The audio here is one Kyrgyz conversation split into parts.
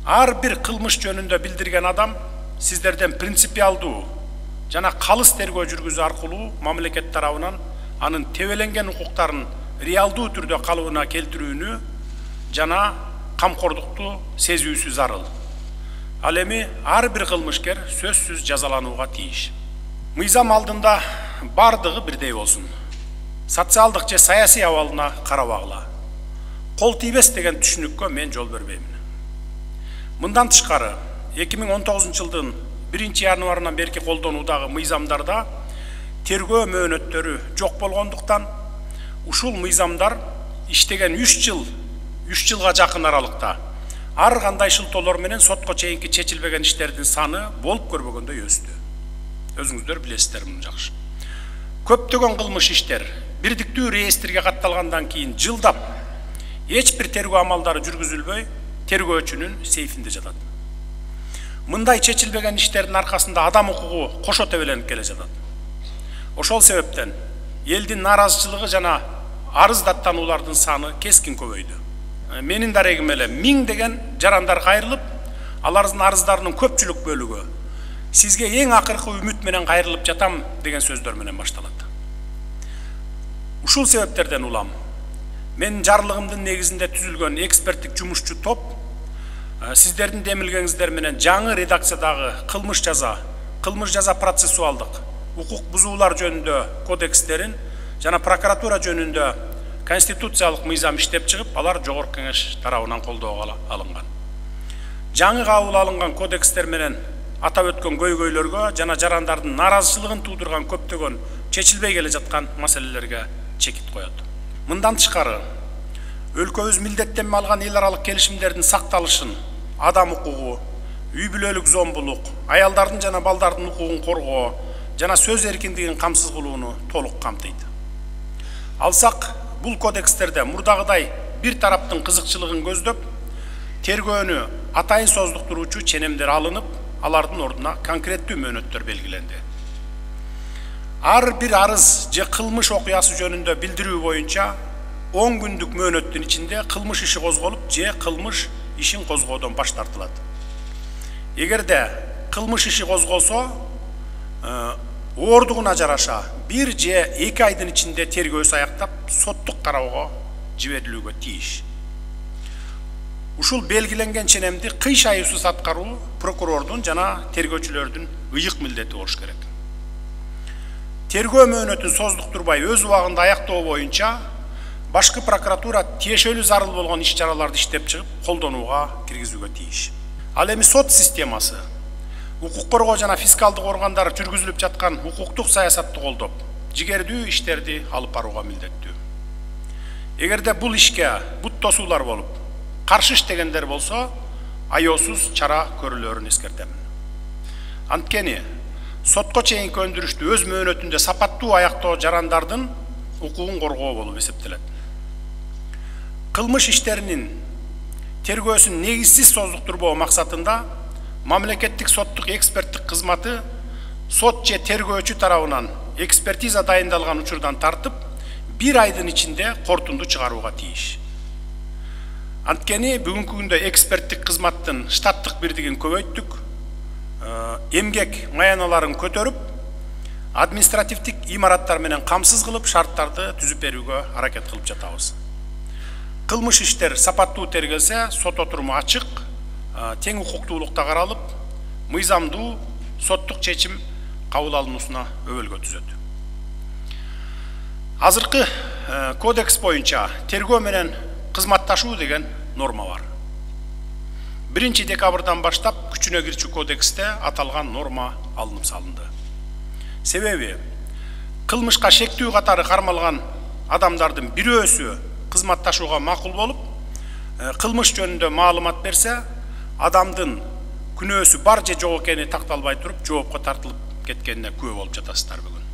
ар бир кылмыш жөнүндө билдирген адам сиздерден принципиалдуу жана калыс тергөө жүргүзүү аркылуу мамлекет тарабынан анын тебеленген укуктарын реалдуу түрдө калыбына келтирүүнү жана камкордукту сезүүсү зарыл. Ал эми ар бир кылмышкер сөзсүз жазаланууга тийиш. Мыйзам алдында бардыгы бирдей болсун. Социалдык же саясий абалына карабагыла. Кол тийбес деген түшүнүккө мен жол бербеймин. Мындан тышкары 2019 жылдын 1-январынан берки колдонуудагы мыйзамдарда тергөө мөөнөттөрү жок болгондуктан ушул мыйзамдар иштеген 3 жылга жакын аралыкта ар кандай шылтоолор менен сотко чейинки чечилбеген иштердин саны болуп көрбөгөндөй өстү. Өзүңүздөр билесиздер муну жакшы. Көптөгөн кылмыш иштер бирдиктүү реестрге катталгандан кийин жылдап эч бир тергөө амалдары жүргүзүлбөй тергөөчүнүн сейфинде жатат. Мындай чечилбеген иштердин аркасында адам укугу кошо тебеленип келе жатат. Ошол себептен элдин нааразычылыгы жана арыз даттануулардын саны кескин көбөйдү. Менин дарегим эле 1000 деген жарандар кайрылып, алардын арыздарынын көпчүлүк бөлүгү сизге эң акыркы үмүт менен кайрылып жатам деген сөздөр менен башталат. Ушул себептерден улам менин жарлыгымдын негизинде түзүлгөн эксперттик жумушчу топ сиздердин демилгеңиздер менен жаңы редакциядагы кылмыш жаза процессуалдык укук бузуулар жөнүндө кодекстерин жана прокуратура жөнүндө конституциялык мыйзам иштеп чыгып, алар жогорку кеңеш тарабынан колдоого алынган. Жаңы кабыл алынган кодекстер менен атап өткөн көйгөйлөргө жана жарандардын нааразычылыгын туудурган көптөгөн чечилбей келе жаткан маселелерге чекит коет. Мындан тышкары өлкөбүз милдеттенме алган эл аралык келишимдердин сакталышын, адам укугу, үй бүлөлүк зомбулук, аялдардын жана балдардын укугун коргоо жана сөз эркиндигин камсыз кылууну толук камтыйт. Алсак, бул кодекстерде мурдагыдай бир тараптын кызыкчылыгын көздөп, тергөөнү атайын создуктуруучу ченемдер алынып, алардын ордуна конкреттүү мөөнөттөр белгиленди. Ар бир арыз же кылмыш окуясы жөнүндө билдирүү боюнча 10 күндүк мөөнөттүн ичинде кылмыш иши козголуп же кылмыш ишин козгоодон баш тартылат. Эгерде кылмыш иши козголсо, оордугуна жараша 1 же 2 айдын ичинде тергөөсү аяктап соттук кароого жиберилүүгө тийиш. Ушул белгиленген ченемди кыйшайуусуз аткаруу прокурордун жана тергөөчүлөрдүн ыйык милдети болуш керек. Тергөө мөөнөтүн создуктурбай өз убагында аяктоо боюнча башкы прокуратура тиешелүү зарыл болгон иш-чараларды иштеп чыгып, колдонууга киргизүүгө тийиш. Ал эми сот системасы укук коргоо жана фискалдык органдар жүргүзүлүп жаткан укуктук саясатты колдоп, жигердүү иштерди алып барууга милдеттүү. Эгерде бул ишке бут тосуулар болуп, каршы иштегендер болсо, аеосуз чара көрүлөрүн эскертемин. Анткени сотко чейинки өндүрүштү өз мөөнөтүндө сапаттуу аяктоо жарандардын укугун коргоо болуп эсептелет. Кылмыш иштеринин тергөөсүн негизсиз создуктурбоо максатында мамлекеттик соттук эксперттик кызматы сот же тергөөчү тарабынан экспертиза дайындалган учурдан тартып 1 айдын ичинде кортунду чыгарууга тийиш. Анткени бүгүнкү күндө эксперттик кызматтын штаттык бирдигин көбөйттүк, эмгек маяналарын көтөрүп, административдик имараттар менен камсыз кылып, шарттарды түзүп берүүгө аракет кылып жатабыз. Кылмыш иштер сапаттуу тергелсе, сот отуруму ачык, тең укуктуулукта каралып, мыйзамдуу соттук чечим кабыл алынуусуна өбөлгө түзөт. Азыркы кодекс боюнча тергөө менен кызматташуу деген норма бар. 1 декабрдан баштап күчүнө кирчү кодексте аталган норма алынып салынды. Себеби кылмышка шектүү катары кармалган адамдардын бирөөсү кызматташууга макул болуп, кылмыш жөнүндө маалымат берсе, адамдын күнөөсү бар же жок экени такталбай туруп, жоопко тартылып кеткенине күбө болуп жатасыздар бүгүн.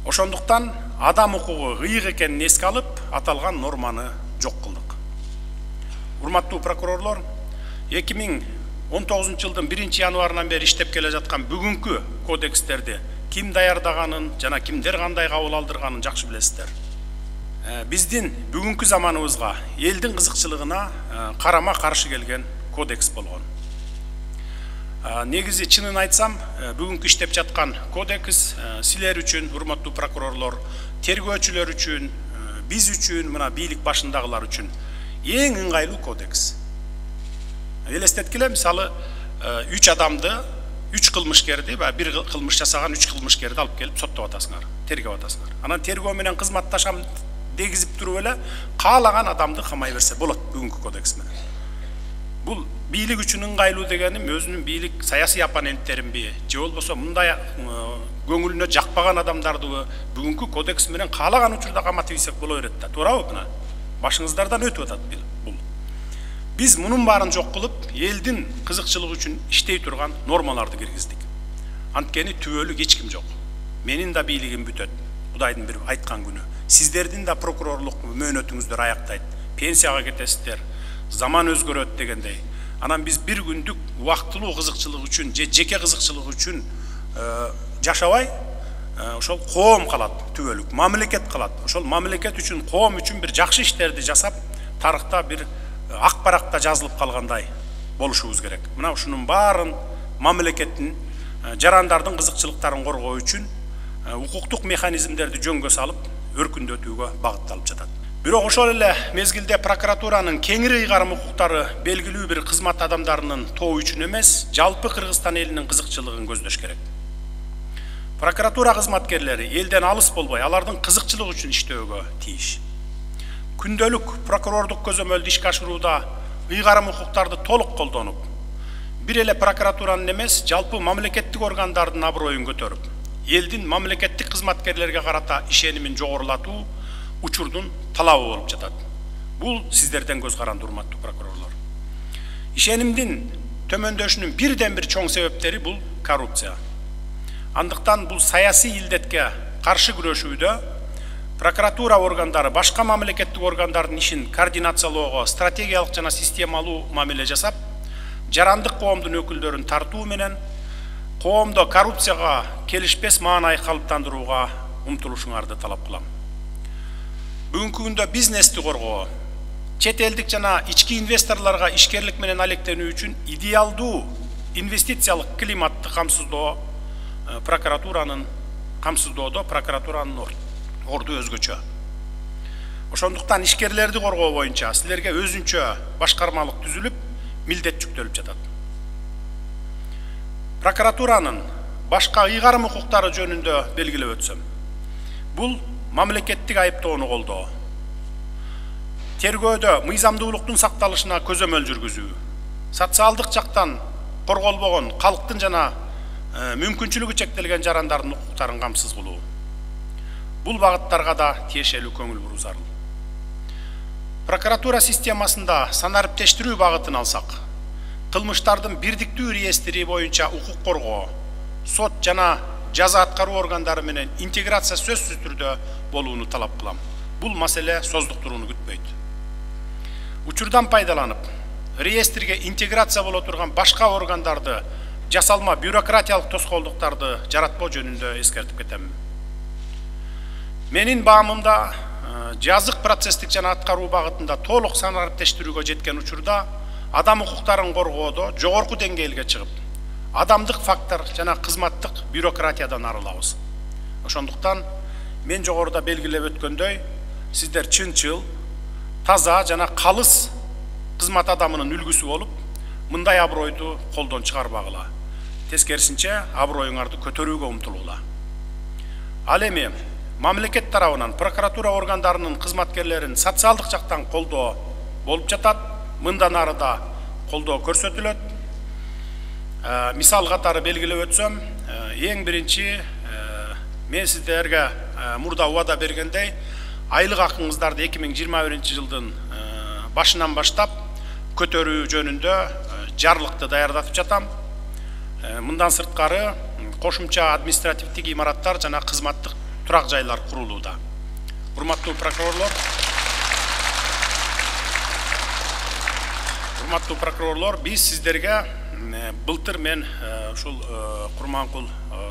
Ошондуктан адам укугу ыйык экенин эске алып, аталган норманы жок кылдык. Урматтуу прокурорлор, 2019 жылдын 1-январынан бери иштеп келе жаткан бүгүнкү кодекстерди ким даярдаганын жана кимдер кандай кабыл алдырганын жакшы билесиздер. Биздин бүгүнкү заманыбызга, элдин кызыкчылыгына карама каршы келген кодекс болгон. Негизи чынын айтсам, бүгүнкү иштеп жаткан кодекс силер үчүн, урматтуу прокурорлор, тергөөчүлөр үчүн, биз үчүн, мына бийлик башындагылар үчүн эң ыңгайлуу кодекс. Элестеткиле, мисалы 3 адамды, 3 кылмышкерди, бир кылмыш жасаган 3 кылмышкерди алып келип соттоп атасыңар, тергеп атасыңар. Анан тергөө менен кызматташам дегизип туруп эле каалаган адамды камай берсе болот бүгүнкү кодекс менен. Бул бийлик үчүн ыңгайлуу дегеним өзүнүн бийлик саясий оппоненттеринби, же болбосо мындай көңүлүнө жакпаган адамдарды бүгүнкү кодекс менен каалаган учурда каматып ийсек боло берет да. Туурабы мына? Башыңыздардан өтүп атат бул. Биз мунун баарын жок кылып, элдин кызыкчылыгы үчүн иштей турган нормаларды киргиздик. Анткени түбөлүк эч ким жок. Менин да бийлигим бүтөт. Кудайдын бир айткан күнү. Сиздердин да прокурорлук мөөнөтүңүздөр аяктайт. Пенсияга кетесиздер. Заман өзгөрөт дегендей. Анан биз бир күндүк убактылуу кызыкчылык үчүн же жеке кызыкчылык үчүн жашабай, ошол коом калат түбөлүк, мамлекет калат. Ошол мамлекет үчүн, коом үчүн бир жакшы иштерди жасап, тарыхта бир ак баракта жазылып калгандай болушубуз керек. Мына ушунун баарын мамлекеттин жарандардын кызыкчылыктарын коргоо үчүн укуктук механизмдерди жөнгө салып, өркүндөтүүгө багытталып жатат. Бирок ошол эле мезгилде прокуратуранын кеңири ыйгарым укуктары белгилүү бир кызмат адамдарынын тобу үчүн эмес, жалпы Кыргызстан элинин кызыкчылыгын көздөш керек. Прокуратура кызматкерлери элден алыс болбой, алардын кызыкчылыгы үчүн иштөөгө тийиш. Күндөлүк прокурордук көзөмөлдү ишке ашырууда ыйгарым укуктарды толук колдонуп, бир эле прокуратуранын эмес, жалпы мамлекеттик органдардын аброюн көтөрүп, элдин мамлекеттик кызматкерлерге карата ишенимин жогорулатуу учурдун талабы болуп жатат. Бул сиздерден көз каранды, урматтуу прокурорлор. Ишенимдин төмөндөшүнүн бирден бир чоң себептери бул коррупция. Андыктан бул саясий илдетке каршы күрөшүүдө прокуратура органдары башка мамлекеттик органдардын ишин координациялоого стратегиялык жана системалуу мамиле жасап, жарандык коомдун өкүлдөрүн тартуу менен коомдо коррупцияга келишпес маанай калыптандырууга умтулушуңарды талап кылам. Бүгүнкү күндө бизнести коргоо, чет элдик жана ички инвесторлорго ишкерлик менен алектенүү үчүн идеалдуу инвестициялык климатты камсыздоо прокуратуранын орду өзгөчө. Ошондуктан ишкерлерди коргоо боюнча силерге өзүнчө башкармалык түзүлүп, милдет жүктөлүп жатат. Прокуратуранын башка ыйгарым укуктары жөнүндө белгилеп өтсөм, бул мамлекеттик айыптоону колдоо, тергөөдө мыйзамдуулуктун сакталышына көзөмөл жүргүзүү, социалдык жактан корголбогон калктын жана мүмкүнчүлүгү чектелген жарандардын укуктарын камсыз кылуу. Бул багыттарга да тиешелүү көңүл буруу зарыл. Прокуратура системасында санариптештирүү багытын алсак, кылмыштардын бирдиктүү реестри боюнча укук коргоо, сот жана жаза аткаруу органдары менен интеграция сөзсүз түрдө болууну талап кылам. Бул маселе создуктурууну күтпөйт. Учурдан пайдаланып, реестрге интеграция боло турган башка органдарды жасалма бюрократиялык тоскоолдуктарды жаратпоо жөнүндө эскертип кетем. Менин баамымда жазык процесстик жана аткаруу багытында толук санариптештирүүгө жеткен учурда адам укуктарын коргоодо жогорку деңгээлге чыгып, адамдык фактор жана кызматтык бюрократиядан арылабыз. Ошондуктан мен жогоруда белгилеп өткөндөй, сиздер чынчыл, таза жана калыс кызмат адамынын үлгүсү болуп, мындай абройду колдон чыгарбагыла. Тескерисинче, аброюңарды көтөрүүгө умтулуула. Ал эми мамлекет тарабынан прокуратура органдарынын кызматкерлерин социалдык жактан колдоо болуп жатат, мындан ары да колдоо көрсөтүлөт. Мисал катары белгилеп өтсөм, эң биринчи мен сиздерге мурда убада бергендей, айлык акыңыздарды 2021-жылдын башынан баштап көтөрүү жөнүндө жарлыкты даярдатып жатам. Мындан сырткары кошумча административдик имараттар жана кызматтык турак жайлар курулууда. Урматтуу прокурорлор, биз сиздерге былтыр мен ушул Курманкул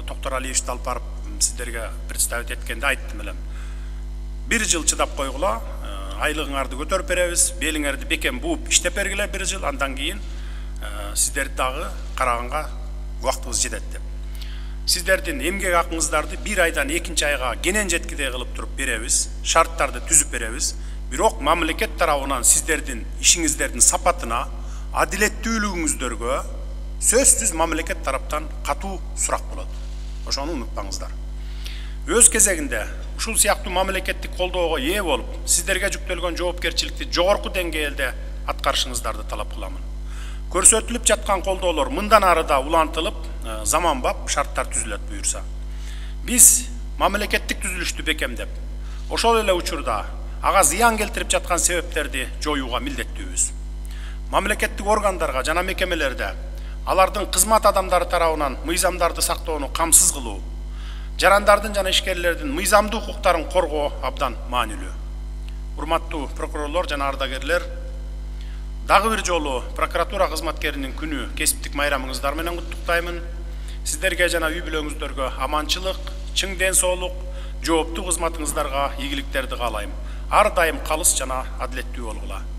Токторалиевичти алып барып сиздерге представить эткенде айттым элем. 1 жыл чыдап койгула, айлыгыңарды көтөрүп беребиз, белиңерди бекем бууп иштеп бергиле 1 жыл, андан кийин сиздерди дагы караганга убактыбыз жетет деп. Сиздердин эмгек акыңыздарды 1 айдан 2 айга кенен жеткидей кылып туруп беребиз, шарттарды түзүп беребиз. Бирок мамлекет тарабынан сиздердин ишиңиздердин сапатына, адилеттүүлүгүңүздөргө сөзсүз мамлекет тараптан катуу сурак болот. Ошону унутпаңыздар. Өз кезегинде ушул сыяктуу мамлекеттик колдоого ээ болуп, сиздерге жүктөлгөн жоопкерчиликти жогорку деңгээлде аткарышыңыздарды талап кыламын. Көрсөтүлүп жаткан колдоолор мындан ары да улантылып, заманбап шарттар түзүлөт буюрса. Биз мамлекеттик түзүлүштү бекемдеп, ошол эле учурда ага зыян келтирип жаткан себептерди жоюуга милдеттүүбүз. Мамлекеттик органдарга жана мекемелерде алардын кызмат адамдары тарабынан мыйзамдарды сактоону камсыз кылуу, жарандардын жана ишкерлердин мыйзамдуу укуктарын коргоо абдан маанилүү. Урматтуу прокурорлор жана ардагерлер, дагы бир жолу прокуратура кызматкеринин күнү кесиптик майрамыңыздар менен куттуктаймын. Сиздерге жана үй бүлөңүздөргө аманчылык, чың ден соолук, жооптуу кызматыңыздарга ийгиликтерди каалайм. Ар дайым калыс жана адилеттүү болгула.